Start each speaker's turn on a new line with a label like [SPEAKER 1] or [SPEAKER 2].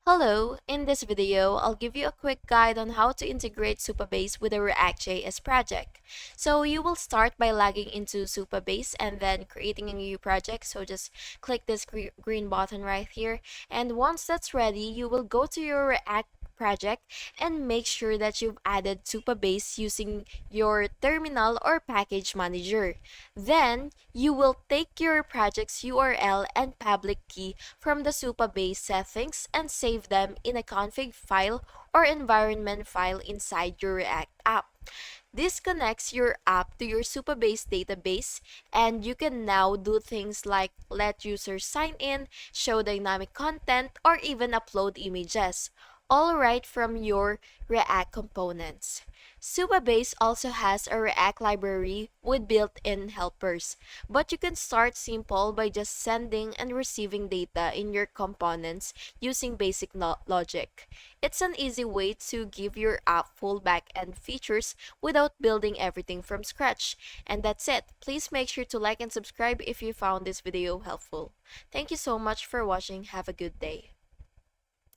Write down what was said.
[SPEAKER 1] Hello, in this video, I'll give you a quick guide on how to integrate Supabase with a React.js project. So you will start by logging into Supabase and then creating a new project. So just click this green button right here. And once that's ready, you will go to your React project and make sure that you've added Supabase using your terminal or package manager. Then you will take your project's URL and public key from the Supabase settings and save them in a config file or environment file inside your React app. This connects your app to your Supabase database, and you can now do things like let users sign in, show dynamic content, or even upload images, all right from your React components. Supabase also has a React library with built-in helpers, but you can start simple by just sending and receiving data in your components using basic logic. It's an easy way to give your app full back-end features without building everything from scratch. And that's it. Please make sure to like and subscribe if you found this video helpful. Thank you so much for watching. Have a good day.